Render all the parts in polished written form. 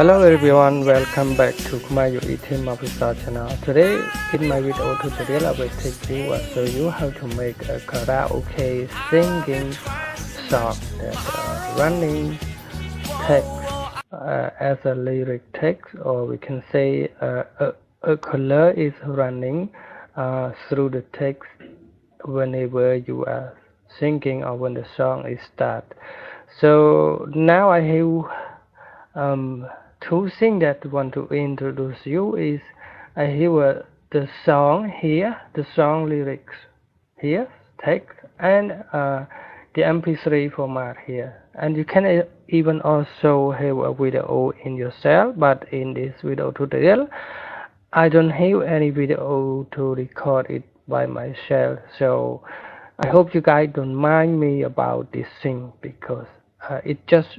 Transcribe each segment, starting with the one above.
Hello everyone, welcome back to KhmerueTeams official channel. Today in my video tutorial I will show you how to make a karaoke singing song that running text as a lyric text, or we can say a color is running through the text whenever you are singing or when the song is start. So now I have two things that I want to introduce you is I have the song here, the song lyrics here, text, and the MP3 format here. And you can even also have a video in yourself, but in this video tutorial I don't have any video to record it by myself, so I hope you guys don't mind me about this thing, because it just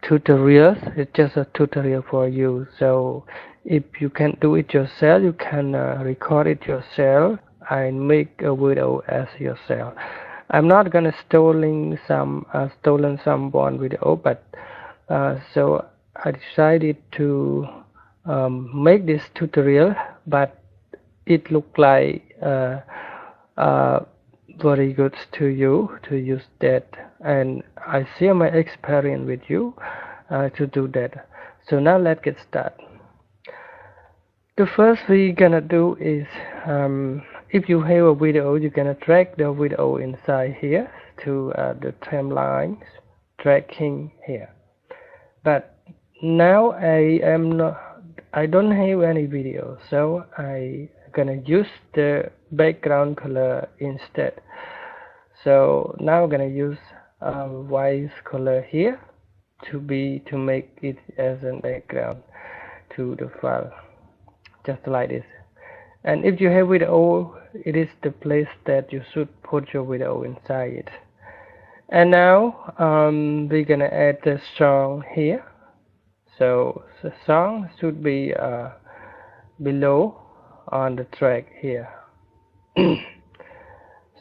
tutorials. It's just a tutorial for you. So if you can do it yourself, you can record it yourself and make a video as yourself. I'm not gonna stolen someone video, but so I decided to make this tutorial, but it looked like very good to you to use that, and I share my experience with you to do that. So now let's get started. The first we're gonna do is if you have a video, you're gonna drag the video inside here to the timelines, dragging here. But now I don't have any video, so I gonna use the background color instead. So now I'm gonna use white color here to make it as a background to the file, just like this. And if you have video, it is the place that you should put your video inside it. And now we're gonna add the song here. So the song should be below on the track here.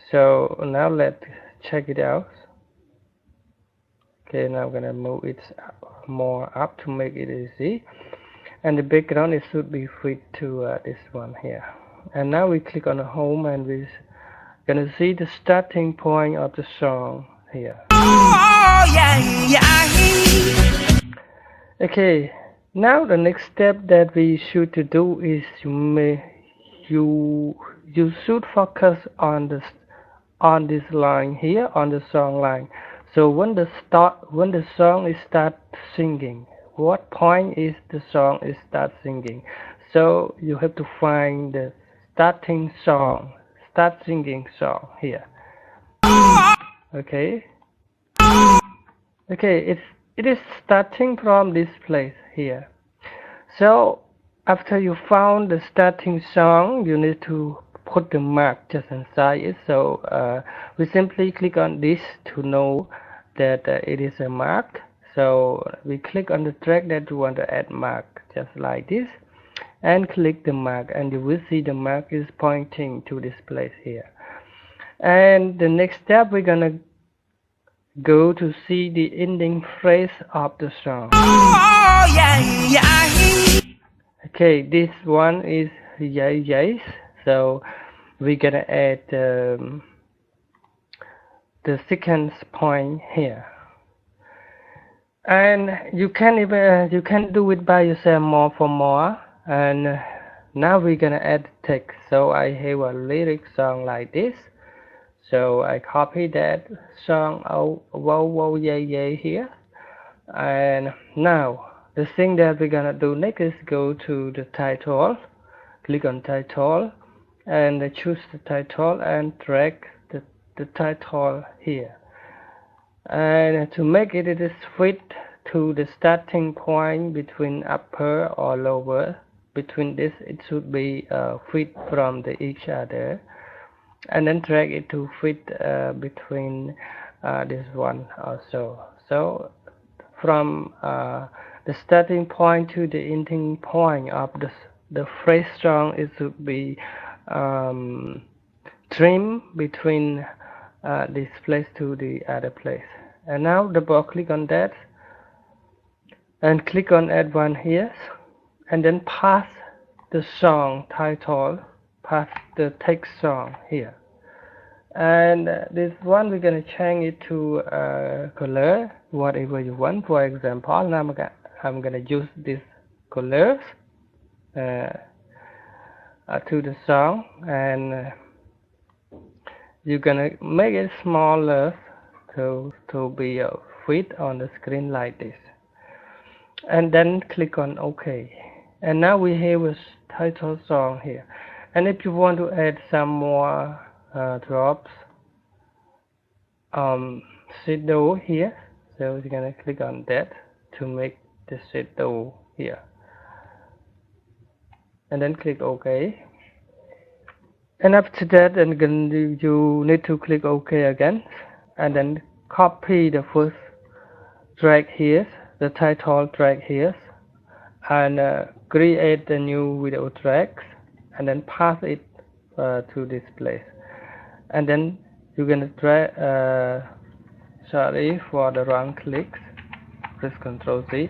So now let's check it out. Okay, now I'm gonna move it more up to make it easy, and the background it should be fit to this one here. And now we click on the home, and we're gonna see the starting point of the song here. Okay, now the next step that we should to do is you should focus on this line here, on the song line. So when the song is start singing, what point is the song is start singing? So you have to find the starting song, start singing song here. Okay, it is starting from this place here. So after you found the starting song, you need to put the mark just inside it. So we simply click on this to know that it is a mark. So we click on the track that we want to add mark, just like this, and click the mark, and you will see the mark is pointing to this place here. And the next step, we're gonna go to see the ending phrase of the song. Okay, this one is yes. So we're gonna add the second point here, and you can do it by yourself more for more. And now we're gonna add text. So I have a lyric song like this, so I copy that song, oh whoa whoa yeah yeah here. And now the thing that we're gonna do next is go to the title, click on title, and choose the title and drag the title here. And to make it is fit to the starting point between upper or lower, between this it should be fit from each other, and then drag it to fit between this one also. So from the starting point to the ending point of the phrase song, it should be trim between this place to the other place. And now double click on that, and click on add one here, and then pass the song title, pass the text song here. And this one we're gonna change it to color, whatever you want. For example, now I'm gonna use this colors to the song, and you're gonna make it smaller to be fit on the screen like this, and then click on OK. And now we have a title song here. And if you want to add some more drops, shadow here, so you're gonna click on that to make the shadow here, and then click OK. And after that, and again you need to click OK again, and then copy the first track here, the title track here, and create a new video track, and then pass it to this place. And then you're gonna try sorry for the wrong clicks, press Ctrl C,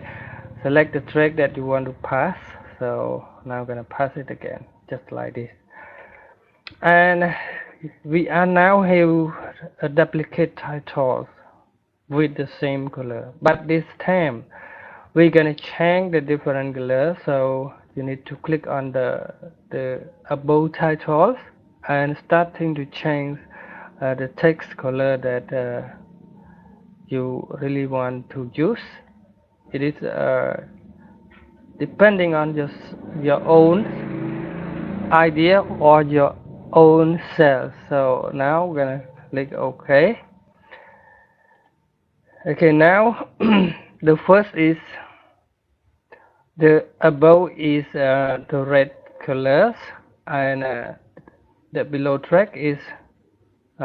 select the track that you want to pass. So now I'm gonna pass it again, just like this. And we are now have a duplicate titles with the same color, but this time we're gonna change the different color. So you need to click on the above titles and starting to change the text color that you really want to use. It is depending on your own idea or your own self. So now we're gonna click OK. Okay, now the first is the above is the red colors, and the below track is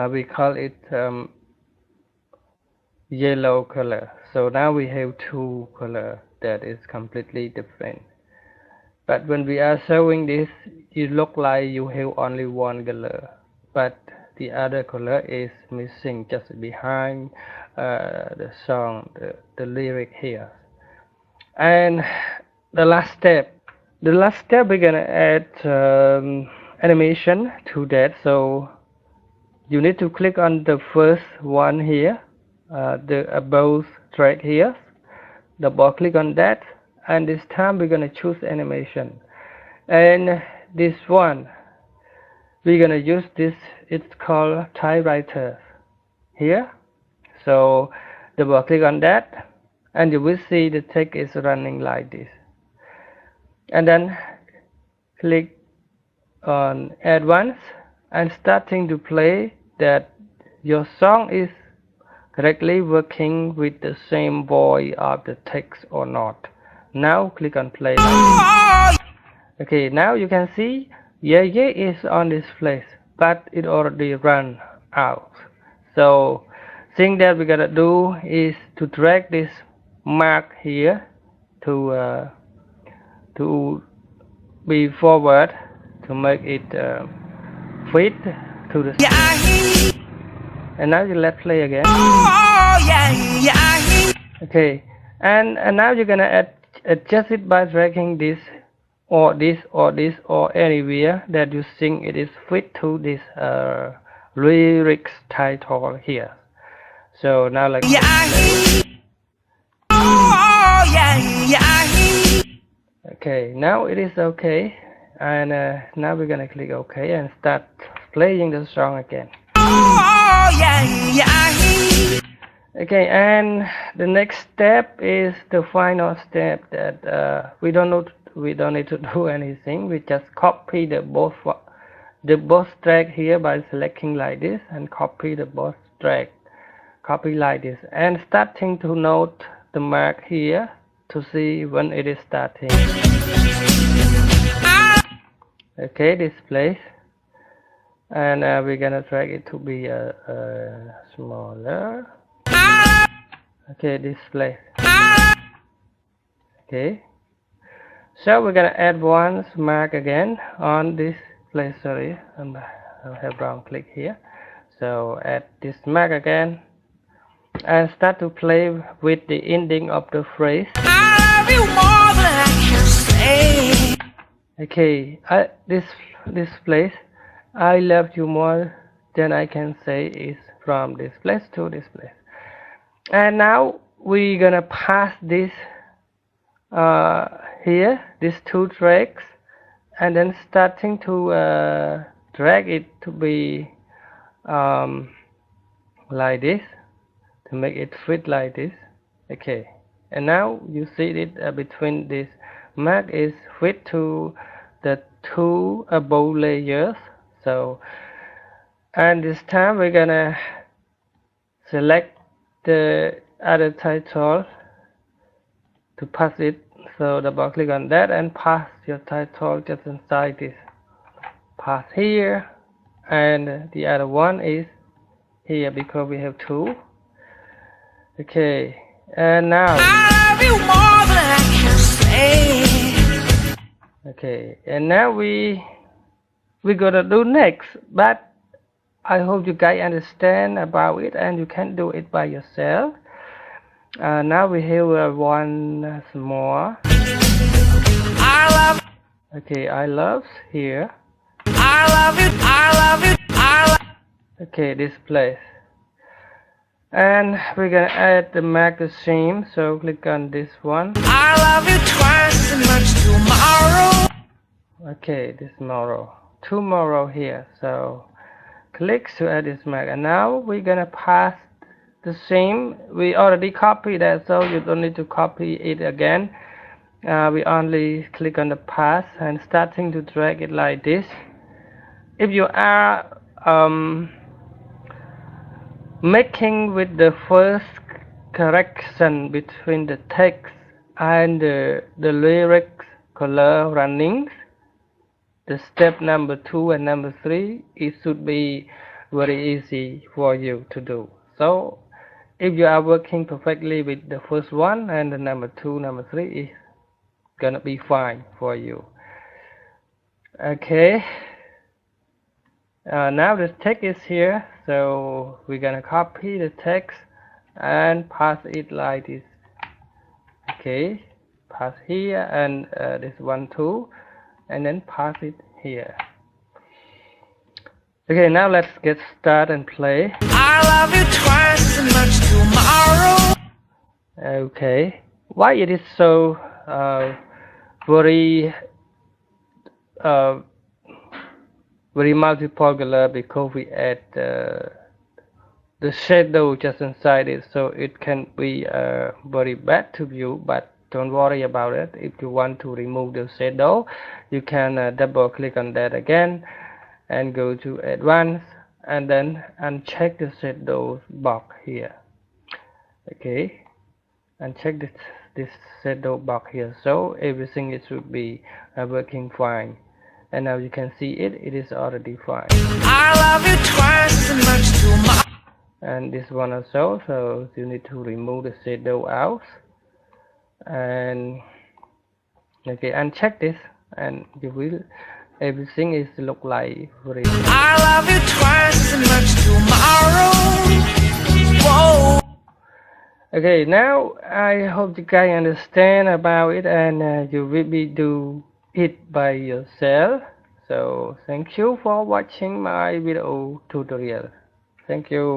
we call it yellow color. So now we have two color that is completely different. But when we are showing this, it look like you have only one color, but the other color is missing just behind the song, the lyric here. And the last step we're gonna add animation to that. So you need to click on the first one here, the above track here, double click on that, and this time we're gonna choose animation. And this one we're gonna use this, it's called typewriter here. So double click on that, and you will see the text is running like this. And then click on add once and starting to play that your song is correctly working with the same voice of the text or not. Now click on play. Okay, now you can see yeah is on this place, but it already run out. So thing that we gotta do is to drag this mark here to be forward to make it fit to the screen. And now you let play again. Okay, and now you're gonna adjust it by dragging this or this or this or anywhere that you think it is fit to this lyrics title here. So now like okay, now it is okay, and now we're gonna click OK and start playing the song again. Okay, and the next step is the final step that we don't need to do anything. We just copy the both track here by selecting like this, and copy the both track, copy like this, and starting to note the mark here to see when it is starting. Okay, this place, and we're gonna drag it to be smaller. Okay, this place. Okay, so we're gonna add one mark again on this place. Sorry, I have brown click here. So add this mark again and start to play with the ending of the phrase. love you more than I can say. Okay, this place, I love you more than I can say, is from this place to this place. And now we're gonna pass this here, these two tracks, and then starting to drag it to be like this, to make it fit like this. Okay, and now you see it between this mark is fit to the two above layers. So, and this time we're gonna select the other title to pass it. So double click on that and pass your title just inside this. Pass here, and the other one is here because we have two. Okay, and now I love you more than I can say. okay, and now we're gonna do next, but I hope you guys understand about it and you can do it by yourself. Now we have one more. I love. Okay, I love here. I love you. I love you. I love. Okay, this place. And we're gonna add the magazine, so click on this one. I love you twice as much tomorrow. Okay, this tomorrow here. So click to add this mag, and now we're gonna pass the same. We already copied that, so you don't need to copy it again. We only click on the pass and starting to drag it like this. If you are making with the first correction between the text and the lyrics color runnings, the step number 2 and number 3, it should be very easy for you to do. So if you are working perfectly with the first one and the number 2, number 3, is gonna be fine for you. Okay, now the text is here, so we're gonna copy the text and pass it like this. Okay, pass here, and this one too, and then pass it here. Okay, now let's get started and play. I love you twice as much tomorrow. Okay, why it is so very multiple color? Because we add the shadow just inside it, so it can be very bad to view, but don't worry about it. If you want to remove the shadow, you can double click on that again and go to advanced, and then uncheck the shadow box here. Okay, uncheck this shadow box here, so everything it should be working fine. And now you can see it is already fine. I love you twice as much tomorrow. And this one also, so you need to remove the shadow out. And okay, uncheck this, and you will everything is look like very. I love you twice as much tomorrow. Whoa. Okay, now I hope you guys understand about it, and you will be do it by yourself. So thank you for watching my video tutorial. Thank you.